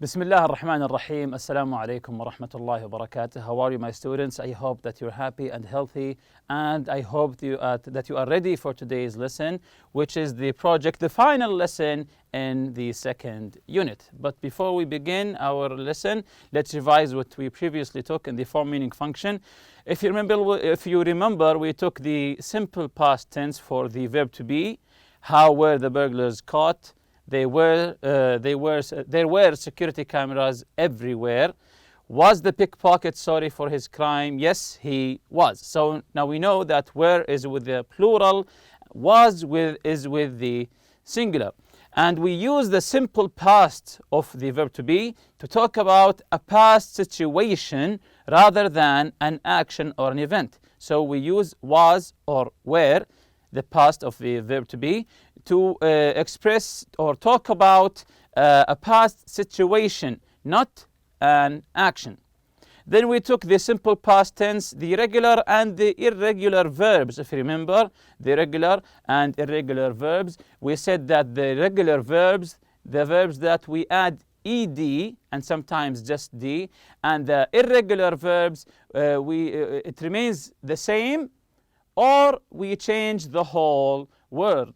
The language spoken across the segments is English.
Bismillah ar-Rahman ar-Rahim. Assalamu alaikum wa rahmatullahi wa barakatuh. How are you, my students? I hope that you're happy and healthy, and I hope that you are ready for today's lesson, which is the final lesson in the second unit. But before we begin our lesson, let's revise what we previously took in the form meaning function. If you remember, we took the simple past tense for the verb to be. How were the burglars caught? There were security cameras everywhere. Was the pickpocket sorry for his crime? Yes, he was. So now we know that where is with the plural, is with the singular. And we use the simple past of the verb to be to talk about a past situation rather than an action or an event. So we use was or were, the past of the verb to be, to express or talk about a past situation, not an action. Then we took the simple past tense, the regular and the irregular verbs. If you remember, the regular and irregular verbs, we said that the regular verbs, the verbs that we add ed and sometimes just d, and the irregular verbs, it remains the same, or we change the whole word.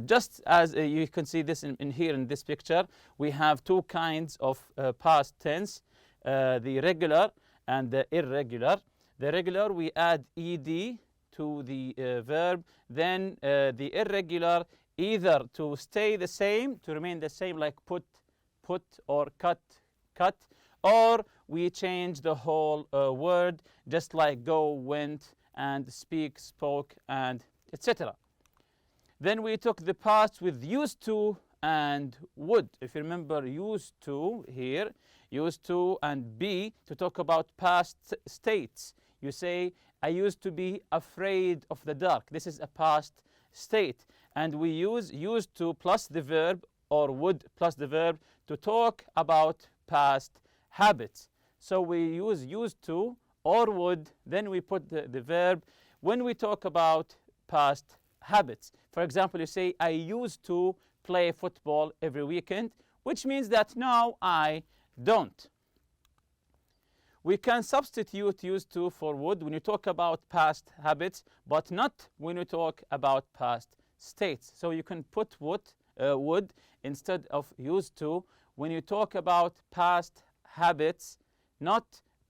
Just as you can see this in here in this picture, we have two kinds of past tense, the regular and the irregular. The regular, we add ed to the verb, then the irregular, either to stay the same, to remain the same, like put, or cut, or we change the whole word, just like go, went, and speak, spoke, and etc. Then we took the past with used to and would. If you remember, used to here, used to and be, to talk about past states. You say, I used to be afraid of the dark. This is a past state. And we use used to plus the verb, or would plus the verb, to talk about past habits. So we use used to or would, then we put the verb when we talk about past habits. For example, you say, I used to play football every weekend, which means that now I don't. We can substitute used to for would when you talk about past habits, but not when you talk about past states. So you can put would instead of used to when you talk about past habits, not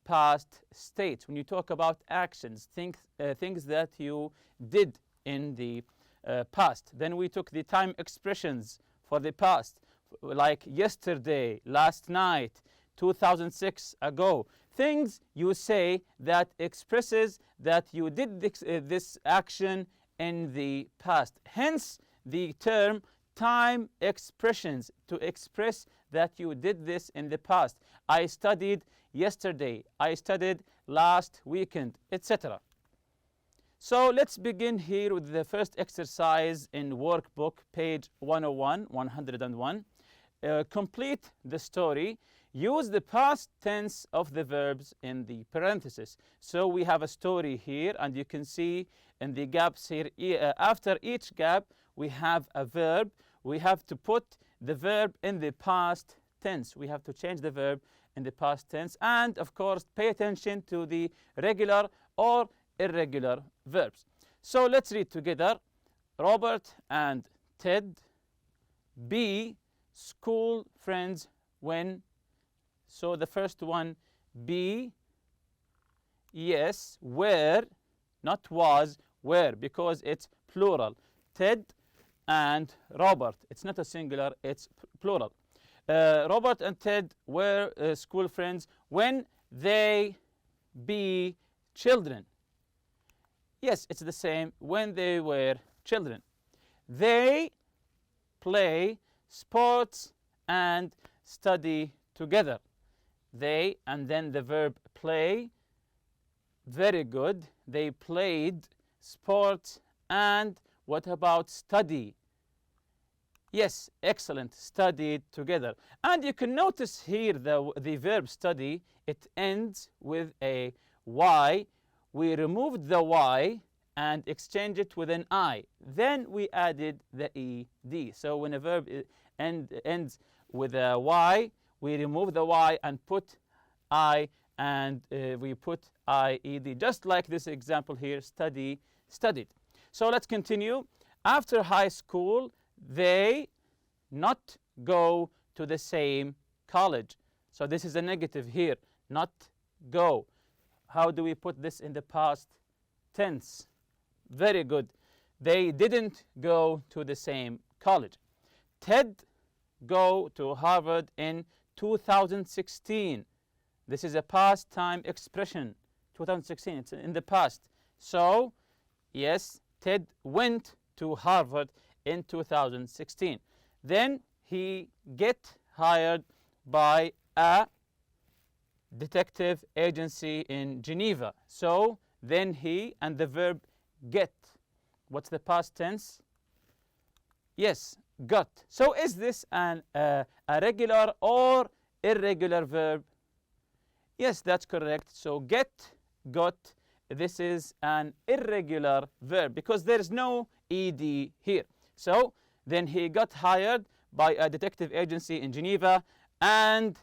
past states. When you talk about actions, things that you did in the past. Then we took the time expressions for the past, like yesterday, last night, 2006 ago. Things you say that expresses that you did this action in the past. Hence the term time expressions, to express that you did this in the past. I studied yesterday, I studied last weekend, etc. So let's begin here with the first exercise in workbook, page 101. Complete the story. Use the past tense of the verbs in the parentheses. So we have a story here, and you can see in the gaps here, after each gap, we have a verb. We have to put the verb in the past tense. We have to change the verb in the past tense. And of course, pay attention to the regular or irregular verbs. So let's read together. Robert and Ted be school friends when. So the first one, be, yes, were, not was, were, because it's plural. Ted and Robert. It's not a singular, it's plural. Robert and Ted were school friends when they be children. Yes, it's the same, when they were children. They play sports and study together. They, and then the verb play. Very good. They played sports, and what about study? Yes, excellent, studied together. And you can notice here the verb study, it ends with a Y. We removed the Y and exchanged it with an I. Then we added the ED. So when a verb ends with a Y, we remove the Y and put I, and we put IED, just like this example here, study, studied. So let's continue. After high school, they not go to the same college. So this is a negative here, not go. How do we put this in the past tense? Very good. They didn't go to the same college. Ted go to Harvard in 2016. This is a past time expression. 2016, it's in the past. So, yes, Ted went to Harvard in 2016. Then he get hired by a detective agency in Geneva. So, then he and the verb get. What's the past tense? Yes, got. So is this a regular or irregular verb? Yes, that's correct. So get, got, this is an irregular verb because there is no ed here. So then he got hired by a detective agency in Geneva and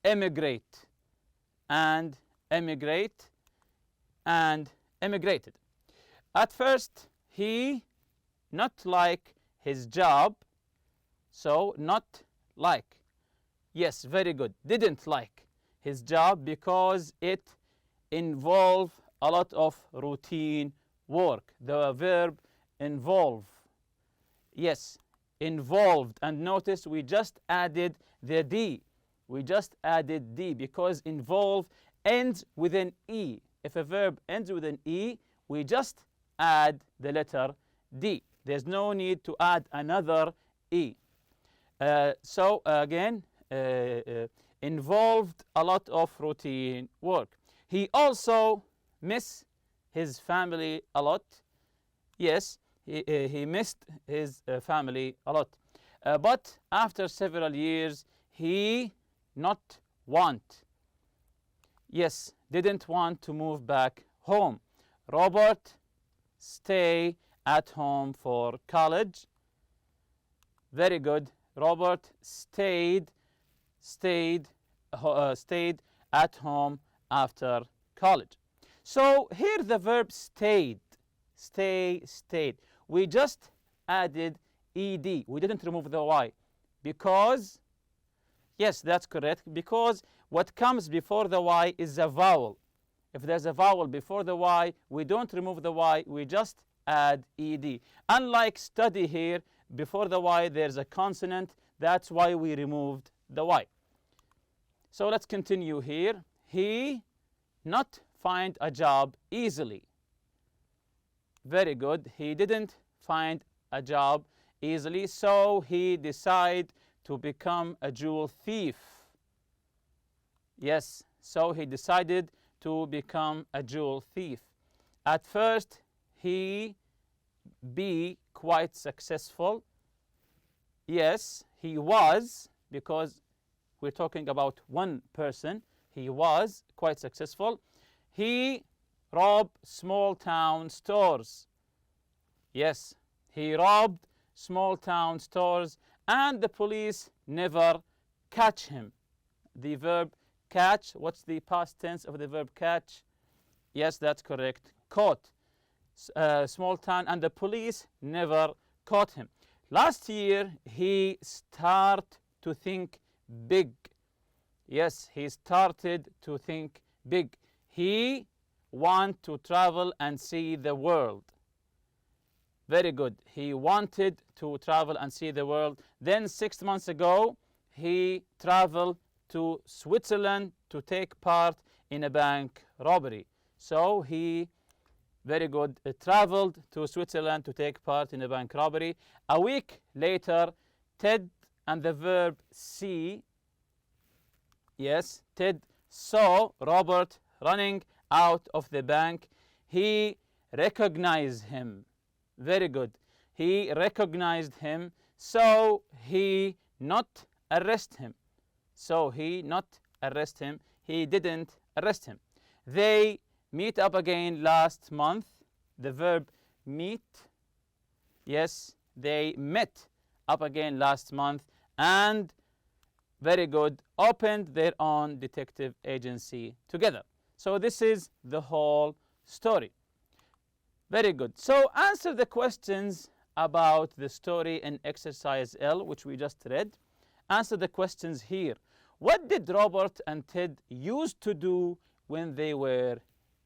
emigrate, and emigrate, and emigrated. At first, he not like his job. So not like. Yes, very good. Didn't like his job because it involved a lot of routine work. The verb involve. Yes, involved. And notice we just added the D. We just added D because involve ends with an E. If a verb ends with an E, we just add the letter D. There's no need to add another E. So again, involved a lot of routine work. He also missed his family a lot. Yes, he missed his family a lot. But after several years, he not want. Yes, didn't want to move back home. Robert stay at home for college. Very good. Robert stayed at home after college. So here the verb stayed. Stayed. We just added ed. We didn't remove the y because, yes, that's correct, because what comes before the y is a vowel. If there's a vowel before the y, we don't remove the y, we just add ed. Unlike study here, before the y there's a consonant, that's why we removed the y. So let's continue here. He not find a job easily. Very good. He didn't find a job easily, so he decided to become a jewel thief. Yes, so he decided to become a jewel thief. At first, he be quite successful. Yes, he was, because we're talking about one person. He was quite successful. He robbed small town stores. Yes, he robbed small town stores and the police never catch him. The verb catch, what's the past tense of the verb catch? Yes, that's correct. Caught. Small town and the police never caught him. Last year, he started to think big. Yes, he started to think big. He want to travel and see the world. Very good. He wanted to travel and see the world. Then 6 months ago, he traveled to Switzerland to take part in a bank robbery. So he, very good, traveled to Switzerland to take part in a bank robbery. A week later, Ted and the verb see. Yes, Ted saw Robert running out of the bank. He recognized him. Very good. He recognized him, so he not arrest him. So he not arrest him. He didn't arrest him. They meet up again last month. The verb meet. Yes, they met up again last month and very good, opened their own detective agency together. So this is the whole story. Very good. So answer the questions about the story in exercise L, which we just read. Answer the questions here. What did Robert and Ted used to do when they were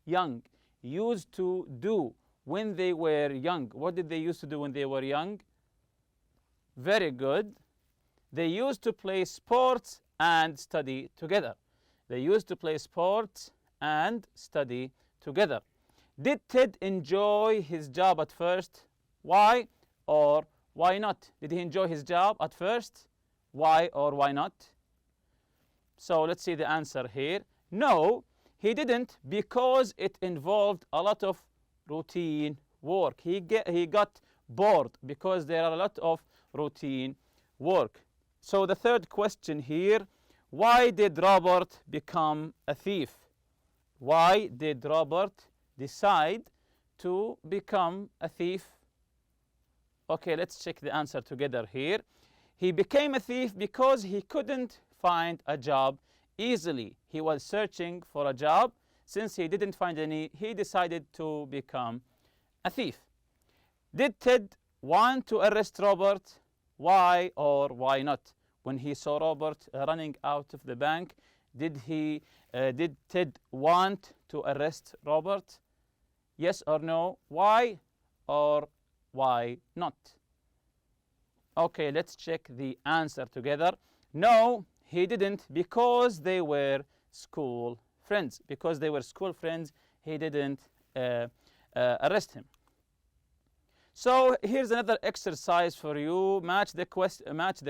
young? Used to do when they were young. What did they used to do when they were young? Very good. They used to play sports and study together. They used to play sports and study together. Did Ted enjoy his job at first? Why or why not? Did he enjoy his job at first? Why or why not? So let's see the answer here. No, he didn't, because it involved a lot of routine work. He got bored because there are a lot of routine work. So the third question here, why did Robert become a thief? Why did Robert decide to become a thief? Okay, let's check the answer together here. He became a thief because he couldn't find a job easily. He was searching for a job. Since he didn't find any, he decided to become a thief. Did Ted want to arrest Robert? Why or why not? When he saw Robert running out of the bank, did Ted want to arrest Robert? Yes or no? Why or why not? Okay, let's check the answer together. No, he didn't, because they were school friends. Because they were school friends, he didn't arrest him. So here's another exercise for you. Match the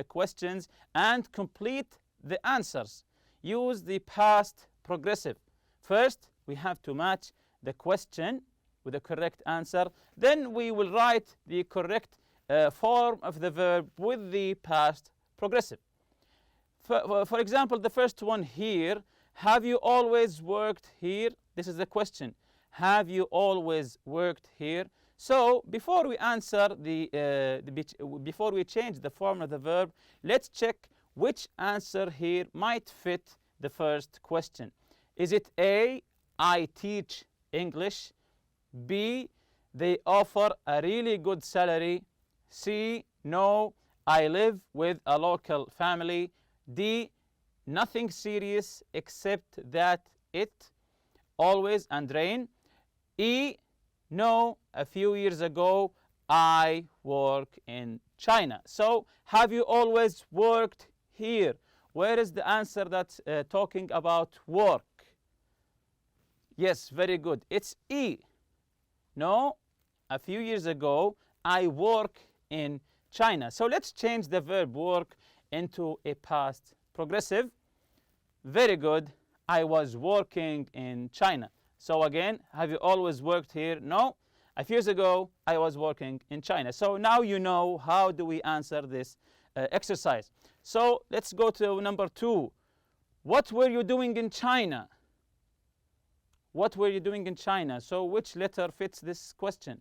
questions and complete the answers. Use the past progressive. First, we have to match the question with the correct answer. Then we will write the correct form of the verb with the past progressive. For example, the first one here, have you always worked here? This is the question. Have you always worked here? So before we answer before we change the form of the verb, let's check which answer here might fit the first question. Is it A, I teach English? B, they offer a really good salary? C, no, I live with a local family? D, nothing serious except that it always and rain? E, no, a few years ago I work in China. So have you always worked here? Where is the answer that's talking about work? Yes, very good. It's E. No, a few years ago I work in China. So let's change the verb work into a past progressive. Very good. I was working in China. So again, have you always worked here? No. A few years ago, I was working in China. So now you know how do we answer this exercise. So let's go to number 2. What were you doing in China? What were you doing in China? So which letter fits this question?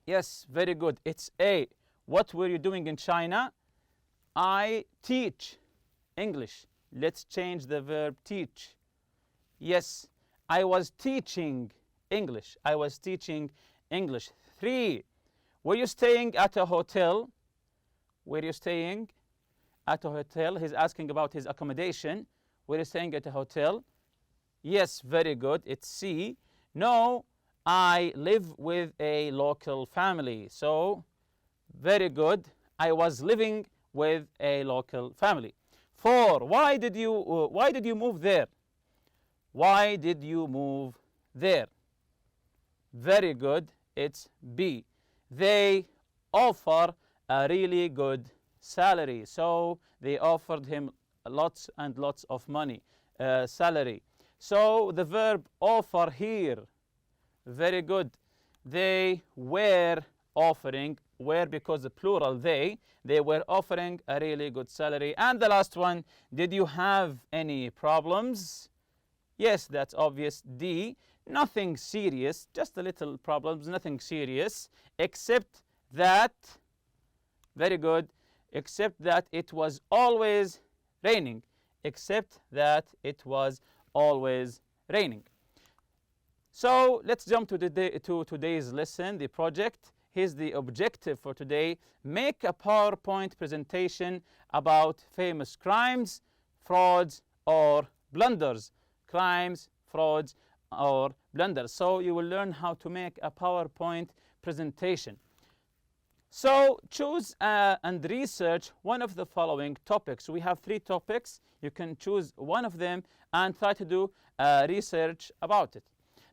Yes, very good. It's A. What were you doing in China? I teach English. Let's change the verb teach. Yes, I was teaching English. I was teaching English. 3. Were you staying at a hotel? Were you staying at a hotel? He's asking about his accommodation. Were you staying at a hotel? Yes, very good. It's C. No, I live with a local family. So, very good. I was living with a local family. 4. Why did you move there? Why did you move there? Very good. It's B. They offer a really good salary. So they offered him lots and lots of money, salary. So the verb offer here, very good. They were offering, were because the plural they were offering a really good salary. And the last one, did you have any problems? Yes, that's obvious. D, nothing serious, just a little problems, nothing serious, except that, very good, except that it was always raining. Except that it was always raining. So let's jump to today's lesson, the project. Here's the objective for today. Make a PowerPoint presentation about famous crimes, frauds, or blunders. Crimes, frauds, or blunders. So you will learn how to make a PowerPoint presentation. So choose and research one of the following topics. We have 3 topics. You can choose one of them and try to do research about it.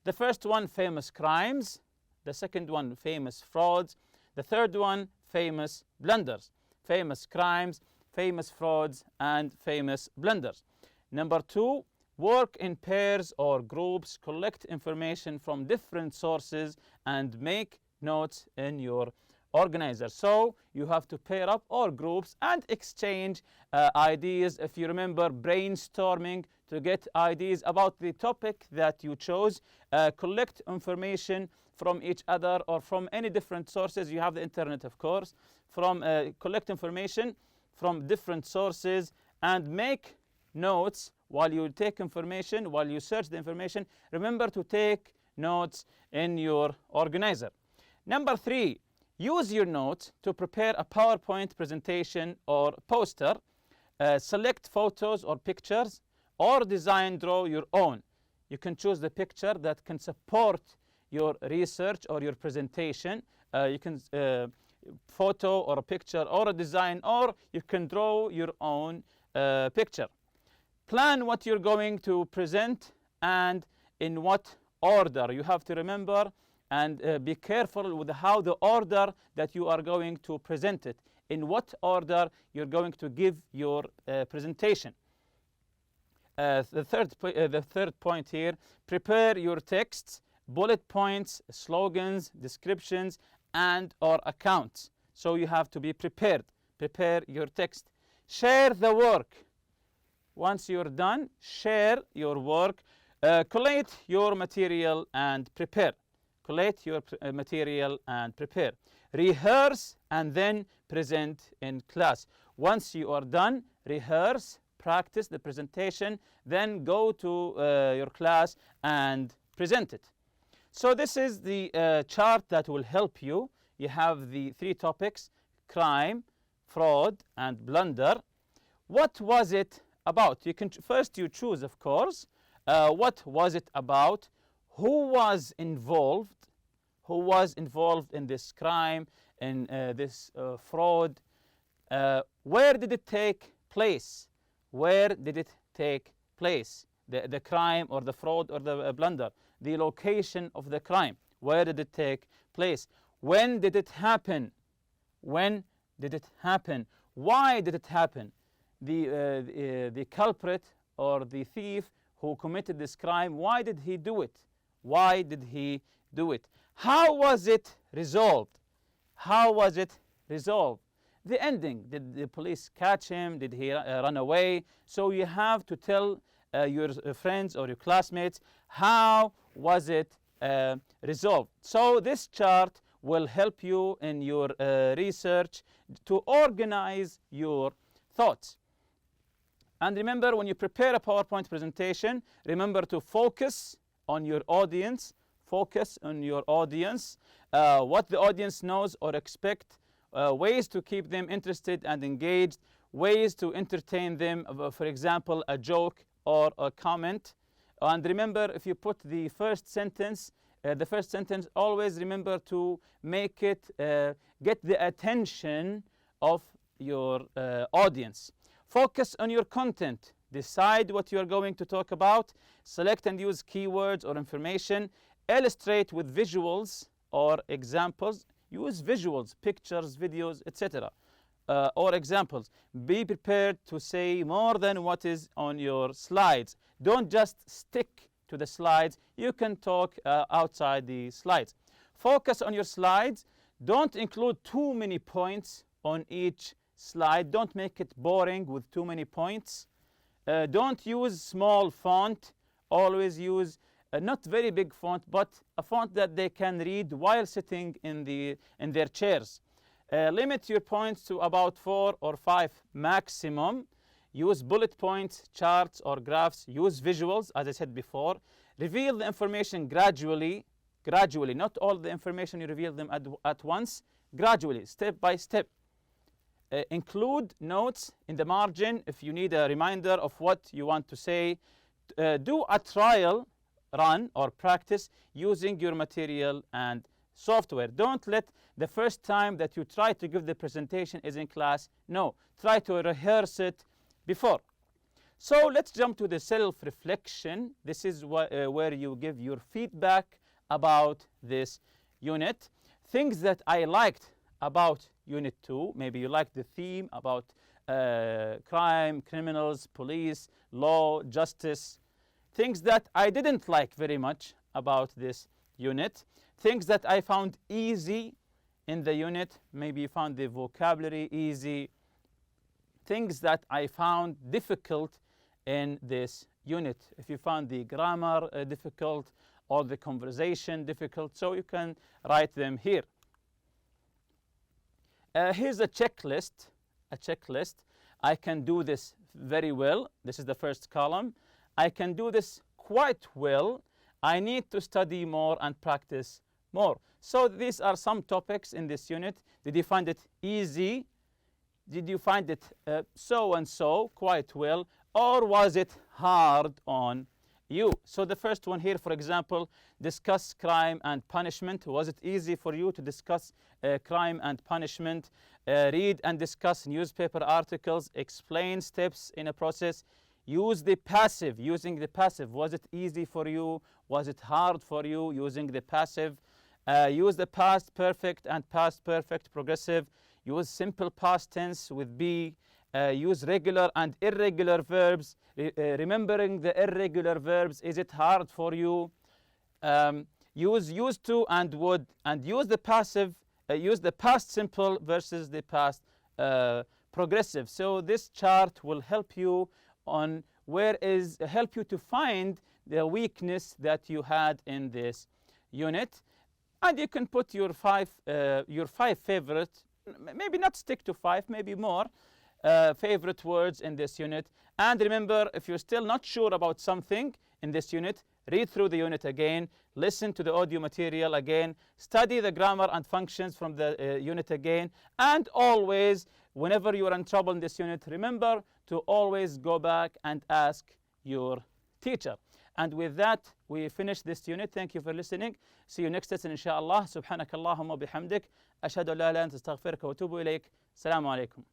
The first one, famous crimes. The second one, famous frauds. The third one, famous blunders. Famous crimes, famous frauds, and famous blunders. Number 2, work in pairs or groups. Collect information from different sources and make notes in your organizer. So you have to pair up or groups and exchange ideas. If you remember, brainstorming to get ideas about the topic that you chose. Collect information from each other or from any different sources. You have the internet, of course. Collect information from different sources and make notes while you take information, while you search the information. Remember to take notes in your organizer. Number 3, use your notes to prepare a PowerPoint presentation or poster. Select photos or pictures or draw your own. You can choose the picture that can support your research or your presentation. You can photo or a picture or a design, or you can draw your own picture. Plan what you're going to present and in what order. You have to remember and be careful with how the order that you are going to present it. In what order you're going to give your presentation. The third point here, prepare your texts, bullet points, slogans, descriptions, and or accounts. So you have to be prepared. Prepare your text. Share the work. Once you're done, share your work. Collate your material and prepare. Collate your material and prepare. Rehearse and then present in class. Once you are done, rehearse, practice the presentation, then go to your class and present it. So this is the chart that will help you. You have the 3 topics: crime, fraud, and blunder. What was it about? You can first you choose, of course. What was it about? Who was involved? Who was involved in this crime, in this fraud? Where did it take place? Where did it take place? The crime or the fraud or the blunder. The location of the crime. Where did it take place? When did it happen? When did it happen? Why did it happen? The culprit or the thief who committed this crime, why did he do it? Why did he do it? How was it resolved? How was it resolved? The ending. Did the police catch him? Did he run away? So you have to tell your friends or your classmates how was it resolved. So this chart will help you in your research to organize your thoughts. And remember, when you prepare a PowerPoint presentation, remember to focus on your audience. Focus on your audience, what the audience knows or expect, ways to keep them interested and engaged, ways to entertain them, for example, a joke or a comment. And remember, if you put the first sentence, always remember to make it get the attention of your audience. Focus on your content. Decide what you are going to talk about. Select and use keywords or information. Illustrate with visuals or examples. Use visuals, pictures, videos, etc. Or examples. Be prepared to say more than what is on your slides. Don't just stick to the slides. You can talk outside the slides. Focus on your slides. Don't include too many points on each slide. Don't make it boring with too many points. Don't use small font. Always use not very big font, but a font that they can read while sitting in their chairs. Limit your points to about 4 or 5 maximum. Use bullet points, charts or graphs. Use visuals, as I said before. Reveal the information gradually, not all the information you reveal them at once, gradually, step by step. Include notes in the margin if you need a reminder of what you want to say. Do a trial run or practice using your material and software. Don't let the first time that you try to give the presentation is in class. No, try to rehearse it before. So let's jump to the self-reflection. This is where you give your feedback about this unit. Things that I liked about Unit 2. Maybe you liked the theme about crime, criminals, police, law, justice. Things that I didn't like very much about this unit. Things that I found easy in the unit. Maybe you found the vocabulary easy. Things that I found difficult in this unit. If you found the grammar difficult or the conversation difficult, so you can write them here. Here's a checklist. I can do this very well. This is the first column. I can do this quite well. I need to study more and practice more. So these are some topics in this unit. Did you find it easy? Did you find it so and so, quite well? Or was it hard on you? So the first one here, for example, discuss crime and punishment. Was it easy for you to discuss crime and punishment? Read and discuss newspaper articles. Explain steps in a process. Use the passive. Using the passive. Was it easy for you? Was it hard for you using the passive? Use the past perfect and past perfect progressive. Use simple past tense with be. Use regular and irregular verbs. Remembering the irregular verbs, is it hard for you? Use used to and would, and use the passive. Use the past simple versus the past progressive. So this chart will help you on help you to find the weakness that you had in this unit, and you can put your five favorite. Maybe not stick to 5, maybe more. Favorite words in this unit. And remember, if you're still not sure about something in this unit, read through the unit again, listen to the audio material again, study the grammar and functions from the unit again, and always, whenever you are in trouble in this unit, remember to always go back and ask your teacher. And with that, we finish this unit. Thank you for listening. See you next lesson, inshallah. Subhanakallahumma bihamdik. Ashhadu an la ilaha illa anta astaghfiruka wa atubu ilayk. Assalamu alaikum.